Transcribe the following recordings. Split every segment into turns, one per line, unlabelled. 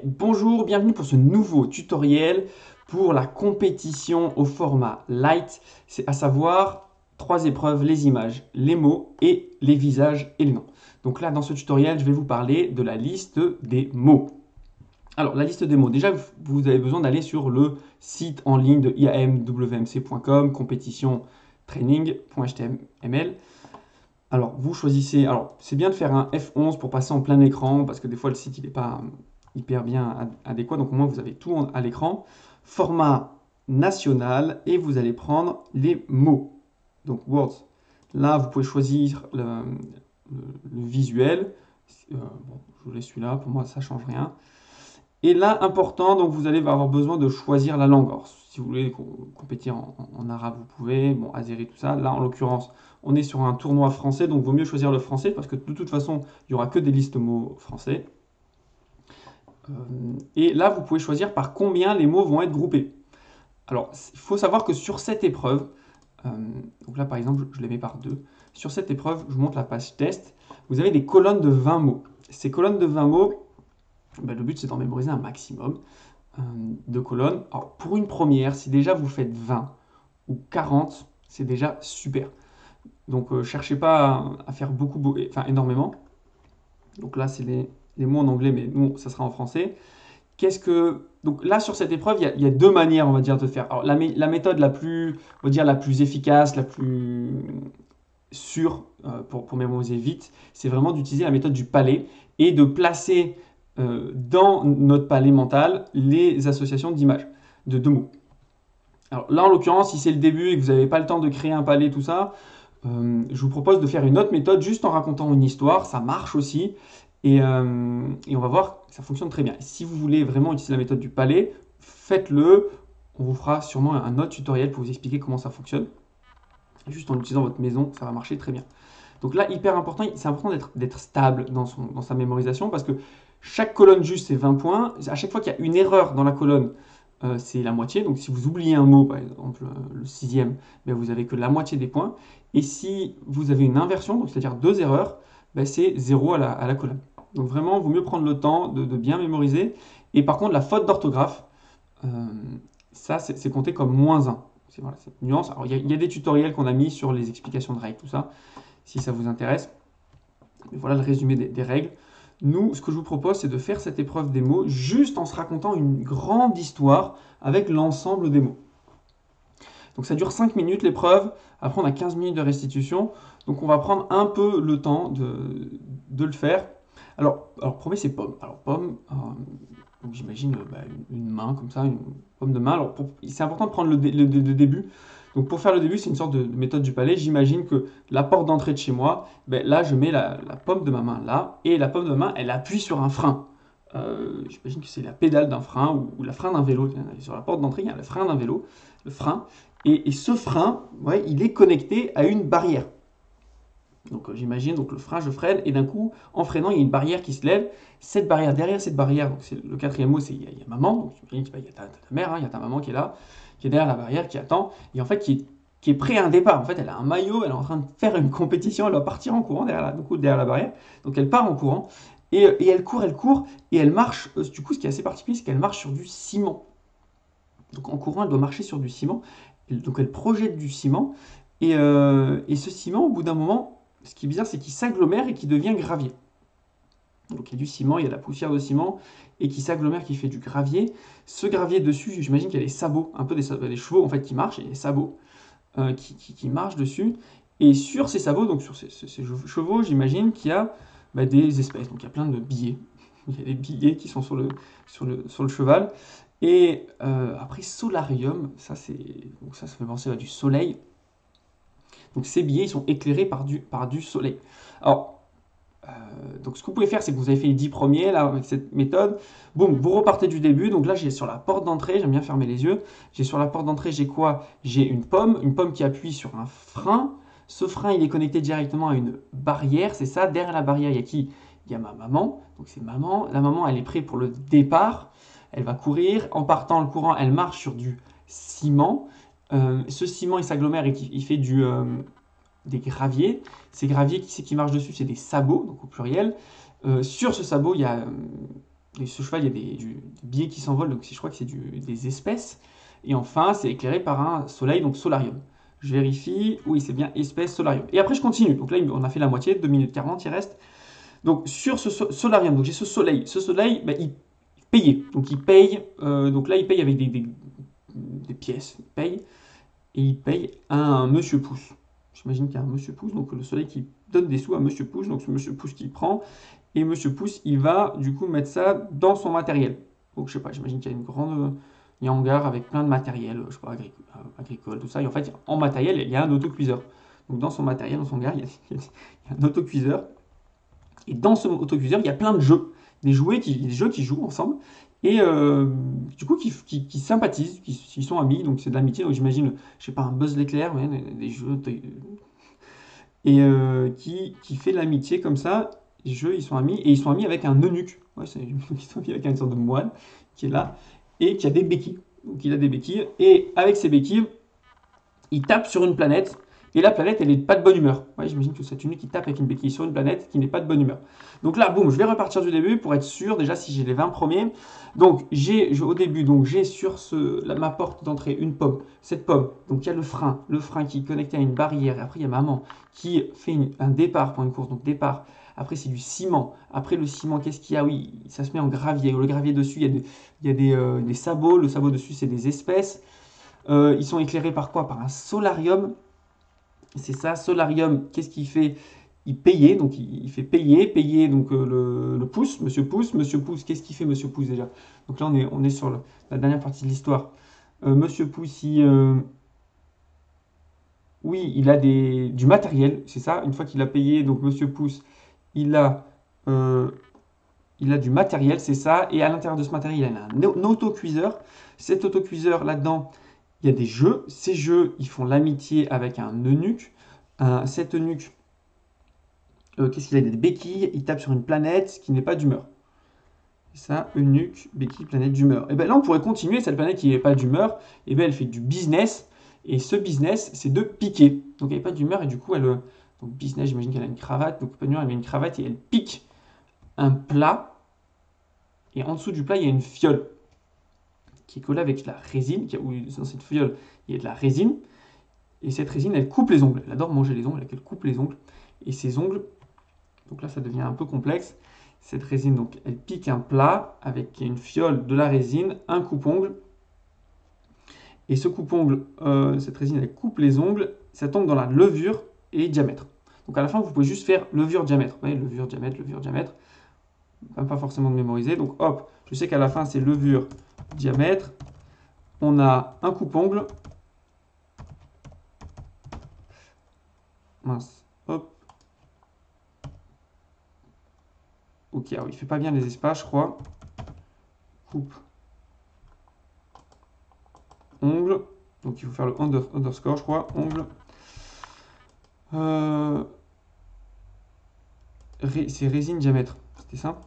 Bonjour, bienvenue pour ce nouveau tutoriel pour la compétition au format light, c'est à savoir 3 épreuves, les images, les mots et les visages et les noms. Donc là, dans ce tutoriel, je vais vous parler de la liste des mots. Alors, la liste des mots, déjà, vous avez besoin d'aller sur le site en ligne de iamwmc.com, compétition training.html. Alors, vous choisissez, alors c'est bien de faire un F11 pour passer en plein écran, parce que des fois le site il n'est pas hyper bien adéquat, donc au moins vous avez tout à l'écran. Format national, et vous allez prendre les mots. Donc Words, là vous pouvez choisir le visuel. Bon, je vous laisse celui-là, pour moi ça ne change rien. Et là, important, donc vous allez avoir besoin de choisir la langue. Alors, si vous voulez compétir en arabe, vous pouvez, bon, azéri, tout ça. Là, en l'occurrence, on est sur un tournoi français, donc il vaut mieux choisir le français, parce que de toute façon, il n'y aura que des listes mots français. Et là, vous pouvez choisir par combien les mots vont être groupés. Alors, il faut savoir que sur cette épreuve, donc là, par exemple, je les mets par 2. Sur cette épreuve, je vous montre la page test. Vous avez des colonnes de 20 mots. Ces colonnes de 20 mots, le but, c'est d'en mémoriser un maximum de colonnes. Alors, pour une première, si déjà vous faites 20 ou 40, c'est déjà super. Donc, cherchez pas à faire énormément. Donc là, c'est les mots en anglais, mais nous, ça sera en français. Donc là, sur cette épreuve, il y a 2 manières, on va dire, de faire. Alors, la méthode la plus, on va dire, la plus efficace, la plus sûre pour mémoriser vite, c'est vraiment d'utiliser la méthode du palais et de placer dans notre palais mental les associations d'images, de mots. Alors là, en l'occurrence, si c'est le début et que vous n'avez pas le temps de créer un palais, tout ça, je vous propose de faire une autre méthode juste en racontant une histoire. Ça marche aussi. Et on va voir que ça fonctionne très bien. Si vous voulez vraiment utiliser la méthode du palais, faites-le. On vous fera sûrement un autre tutoriel pour vous expliquer comment ça fonctionne. Juste en utilisant votre maison, ça va marcher très bien. Donc là, hyper important, c'est important d'être stable dans sa mémorisation parce que chaque colonne juste, c'est 20 points. À chaque fois qu'il y a une erreur dans la colonne, c'est la moitié. Donc si vous oubliez un mot, par exemple le 6e, vous n'avez que la moitié des points. Et si vous avez une inversion, c'est-à-dire 2 erreurs, c'est 0 à la colonne. Donc vraiment, il vaut mieux prendre le temps de bien mémoriser. Et par contre, la faute d'orthographe, ça, c'est compté comme -1. Voilà, cette nuance. Alors, il y a des tutoriels qu'on a mis sur les explications de règles, tout ça, si ça vous intéresse. Mais voilà le résumé des règles. Nous, ce que je vous propose, c'est de faire cette épreuve des mots juste en se racontant une grande histoire avec l'ensemble des mots. Donc ça dure 5 minutes l'épreuve, après on a 15 minutes de restitution, donc on va prendre un peu le temps de le faire. Alors premier c'est pomme. Alors pomme, donc j'imagine une main comme ça, une pomme de main. Alors c'est important de prendre le début. Donc pour faire le début, c'est une sorte de méthode du palais. J'imagine que la porte d'entrée de chez moi, là je mets la pomme de ma main là, et la pomme de ma main, elle appuie sur un frein. J'imagine que c'est la pédale d'un frein ou la frein d'un vélo. Sur la porte d'entrée, il y a le frein d'un vélo, le frein. Et ce frein, il est connecté à une barrière. Donc j'imagine, donc le frein, je freine, et d'un coup, en freinant, il y a une barrière qui se lève. Cette barrière, derrière cette barrière, donc c'est le 4e mot, c'est il y a maman. Donc j'imagine qu'il y a ta mère, il y a ta maman qui est là, qui est derrière la barrière, qui attend, et en fait qui est prêt à un départ. En fait, elle a un maillot, elle est en train de faire une compétition, elle va partir en courant derrière la barrière. Donc elle part en courant, et elle court, et elle marche. Du coup, ce qui est assez particulier, c'est qu'elle marche sur du ciment. Donc en courant, elle doit marcher sur du ciment. Donc elle projette du ciment. Et ce ciment, au bout d'un moment, ce qui est bizarre, c'est qu'il s'agglomère et qu'il devient gravier. Donc il y a du ciment, il y a de la poussière de ciment, et qui s'agglomère, qui fait du gravier. Ce gravier dessus, j'imagine qu'il y a des sabots, un peu des chevaux en fait qui marchent, et des sabots qui marchent dessus. Et sur ces sabots, donc sur ces chevaux, j'imagine qu'il y a des espèces. Donc il y a plein de billets. Il y a des billets qui sont sur le cheval. Et après, solarium, ça fait penser à du soleil. Donc ces billets, ils sont éclairés par du soleil. Alors, donc ce que vous pouvez faire, c'est que vous avez fait les 10 premiers, là, avec cette méthode. Boum, vous repartez du début. Donc là, j'ai sur la porte d'entrée, j'aime bien fermer les yeux. J'ai sur la porte d'entrée, j'ai quoi? J'ai une pomme qui appuie sur un frein. Ce frein, il est connecté directement à une barrière, c'est ça. Derrière la barrière, il y a qui? Il y a ma maman. Donc c'est maman. La maman, elle est prête pour le départ. Elle va courir. En partant le courant, elle marche sur du ciment. Ce ciment, il s'agglomère et il fait des graviers. Ces graviers, qui c'est qui marche dessus? C'est des sabots, donc au pluriel. Sur ce sabot, il y a Et ce cheval, il y a des billets qui s'envolent, donc je crois que c'est des espèces. Et enfin, c'est éclairé par un soleil, donc solarium. Je vérifie, oui, c'est bien espèce solarium. Et après, je continue. Donc là, on a fait la moitié, 2 minutes 40, il reste. Donc sur ce solarium, donc j'ai ce soleil. Ce soleil, bah, il payait. Donc il paye, donc là, il paye avec des pièces. Il paye, et il paye un monsieur pouce. J'imagine qu'il y a un monsieur pouce, donc le soleil qui donne des sous à monsieur pouce, donc ce monsieur pouce qui prend. Et monsieur pouce, il va du coup mettre ça dans son matériel. Donc je sais pas, j'imagine qu'il y a une grande. Il y a un hangar avec plein de matériel, je sais pas, agricole, tout ça. Et en fait, en matériel, il y a un autocuiseur. Donc dans son matériel, dans son hangar, il y a un autocuiseur. Et dans ce autocuiseur, il y a plein de jeux. Des jeux qui jouent ensemble. Et du coup, qui sympathisent, qui sont amis. Donc c'est de l'amitié. Donc j'imagine, je sais pas, un Buzz l'éclair, ouais, des jeux. Et qui fait de l'amitié comme ça. Les jeux, ils sont amis. Et ils sont amis avec un eunuque. Ouais, ils sont amis avec une sorte de moine qui est là. Et qui a des béquilles. Donc il a des béquilles. Et avec ces béquilles, il tape sur une planète. Et la planète, elle n'est pas de bonne humeur. Ouais, j'imagine que c'est une qui tape avec une béquille sur une planète qui n'est pas de bonne humeur. Donc là, boum, je vais repartir du début pour être sûr déjà si j'ai les 20 premiers. Donc au début, donc j'ai sur ma porte d'entrée une pomme. Cette pomme, donc il y a le frein qui est connecté à une barrière. Et après, il y a maman qui fait un départ pour une course. Donc départ. Après, c'est du ciment. Après, le ciment, qu'est-ce qu'il y a? Oui, ça se met en gravier. Le gravier dessus, il y a des sabots. Le sabot dessus, c'est des espèces. Ils sont éclairés par quoi? Par un solarium. C'est ça, solarium, qu'est-ce qu'il fait? Il payait, donc il fait payer donc le pouce, monsieur pouce. Monsieur pouce, qu'est-ce qu'il fait monsieur pouce déjà? Donc là on est sur la dernière partie de l'histoire. Monsieur pouce, oui, il a du matériel, c'est ça. Une fois qu'il a payé, donc monsieur pouce, il a, euh, il a du matériel, c'est ça. Et à l'intérieur de ce matériel, il a un autocuiseur. Cet autocuiseur, là-dedans, il y a des jeux. Ces jeux, ils font l'amitié avec un eunuque. Cet eunuque, qu'est-ce qu'il a? Des béquilles. Il tape sur une planète qui n'est pas d'humeur. C'est ça, eunuque, béquille, planète d'humeur. Et bien là, on pourrait continuer. Cette planète qui n'est pas d'humeur, et bien elle fait du business. Et ce business, c'est de piquer. Donc elle n'est pas d'humeur et du coup, donc business, j'imagine qu'elle a une cravate. Donc pas d'humeur, elle met une cravate et elle pique un plat. Et en dessous du plat, il y a une fiole qui est collée avec la résine. Ou dans cette fiole, il y a de la résine. Et cette résine, elle coupe les ongles. Elle adore manger les ongles, elle coupe les ongles. Et ces ongles, donc là, ça devient un peu complexe. Cette résine, donc, elle pique un plat avec une fiole, de la résine, un coupe-ongle. Et ce coupe-ongle, cette résine, elle coupe les ongles. Ça tombe dans la levure et diamètre. Donc à la fin, vous pouvez juste faire levure-diamètre. Vous voyez, levure-diamètre, levure-diamètre. Pas forcément de mémoriser. Donc hop, je sais qu'à la fin, c'est levure-diamètre. On a un coupe-ongle. Mince, hop. Ok, alors il fait pas bien les espaces, je crois. Coupe. Ongle. Donc il faut faire le underscore, je crois. Ongle. C'est résine diamètre. C'était ça?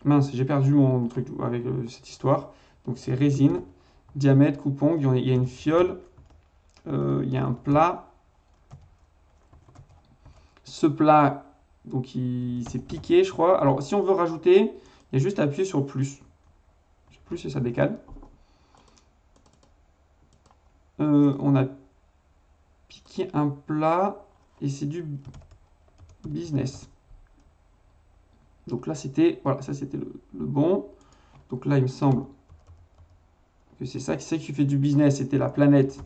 Mince, j'ai perdu mon truc avec cette histoire. Donc c'est résine, diamètre, coupe-ongle. Il y a une fiole. Il y a un plat. Ce plat, donc il s'est piqué, je crois. Alors si on veut rajouter, il y a juste à appuyer sur plus. Sur plus et ça décale. On a piqué un plat et c'est du business. Donc là c'était, voilà, ça c'était le bon. Donc là il me semble que c'est ça qui fait du business, c'était la planète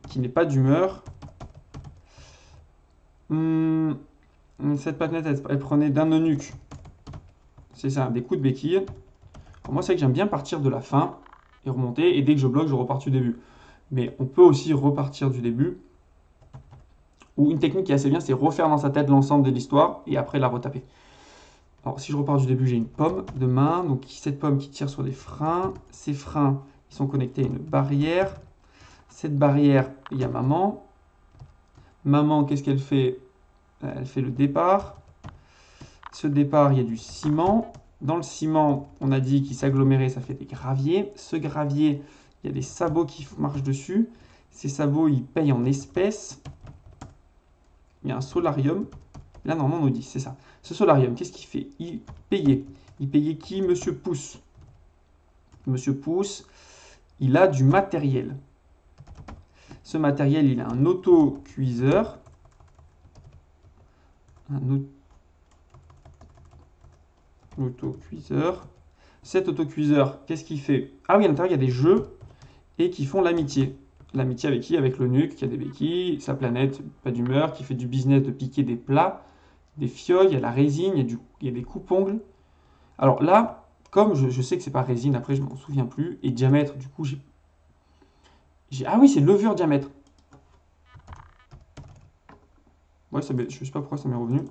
qui n'est pas d'humeur. Cette planète elle prenait d'un eunuque. C'est ça, des coups de béquille. Alors moi c'est que j'aime bien partir de la fin et remonter, et dès que je bloque, je repars du début. Mais on peut aussi repartir du début. Ou une technique qui est assez bien, c'est refaire dans sa tête l'ensemble de l'histoire et après la retaper. Alors si je repars du début, j'ai une pomme de main, donc cette pomme qui tire sur des freins. Ces freins, ils sont connectés à une barrière. Cette barrière, il y a maman. Maman, qu'est-ce qu'elle fait? Elle fait le départ. Ce départ, il y a du ciment. Dans le ciment, on a dit qu'il s'agglomérait, ça fait des graviers. Ce gravier, il y a des sabots qui marchent dessus. Ces sabots, ils payent en espèces. il y a un solarium. Là, normalement, on nous dit, c'est ça. Ce solarium, qu'est-ce qu'il fait? Il payait. Il payait qui? Monsieur Pouce. Monsieur Pouce, il a du matériel. Ce matériel, il a un autocuiseur. Un autocuiseur. Cet autocuiseur, qu'est-ce qu'il fait? Ah oui, à l'intérieur, il y a des jeux et qui font l'amitié. L'amitié avec qui? Avec l'eunuque, qui a des béquilles, sa planète, pas d'humeur, qui fait du business de piquer des plats, des fioles, il y a la résine, il y a des coupes-ongles. Alors là, comme je sais que c'est pas résine, après je m'en souviens plus, et diamètre, du coup, ah oui, c'est levure diamètre. Ouais, je sais pas pourquoi ça m'est revenu.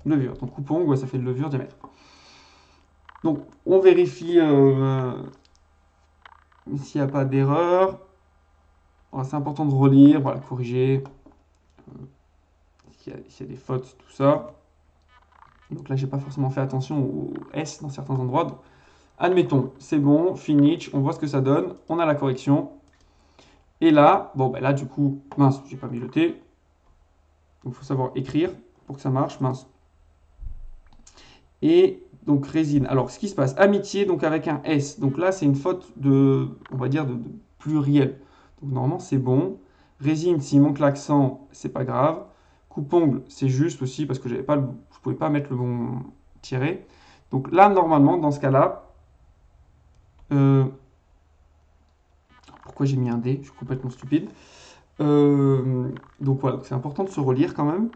Levure, donc coupe-ongle, ouais, ça fait levure diamètre. Donc, on vérifie s'il n'y a pas d'erreur. C'est important de relire, voilà, corriger. S'il y a des fautes, tout ça. Donc là, j'ai pas forcément fait attention au S dans certains endroits. Donc, admettons, c'est bon, finish, on voit ce que ça donne, on a la correction. Et là, bon, ben là, du coup, mince, j'ai pas mis le T. Donc, il faut savoir écrire pour que ça marche, mince. Et donc, résine. Alors, ce qui se passe, amitié, donc avec un S. Donc là, c'est une faute de, on va dire, de pluriel. Donc, normalement, c'est bon. Résine, s'il manque l'accent, c'est pas grave. Coupe-ongle, c'est juste aussi parce que je pouvais pas mettre le bon tiret. Donc là, normalement, dans ce cas-là, pourquoi j'ai mis un D? Je suis complètement stupide. Donc voilà, c'est important de se relire quand même.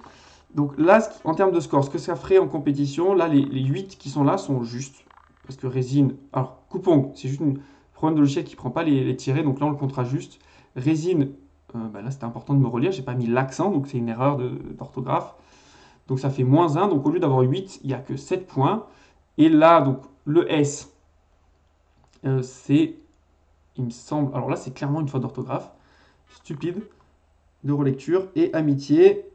Donc là, en termes de score, ce que ça ferait en compétition, là, les 8 qui sont là sont justes. Parce que résine. Alors, coupe-ongle, c'est juste un problème de logiciel qui ne prend pas les tirets, donc là, on le comptera juste. Résine, bah là, c'était important de me relire, j'ai pas mis l'accent, donc c'est une erreur d'orthographe. Donc ça fait -1, donc au lieu d'avoir 8, il n'y a que 7 points. Et là, donc le S, c'est, il me semble, alors là, c'est clairement une faute d'orthographe. Stupide, de relecture. Et amitié,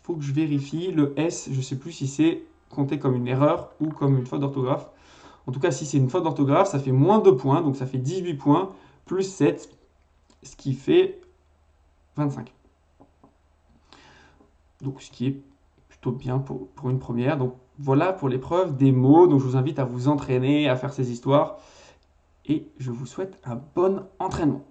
faut que je vérifie. Le S, je sais plus si c'est compté comme une erreur ou comme une faute d'orthographe. En tout cas, si c'est une faute d'orthographe, ça fait -2 points, donc ça fait 18 points, plus 7, ce qui fait 25. Donc ce qui est plutôt bien pour une première. Donc voilà pour l'épreuve des mots. Donc je vous invite à vous entraîner, à faire ces histoires. Et je vous souhaite un bon entraînement.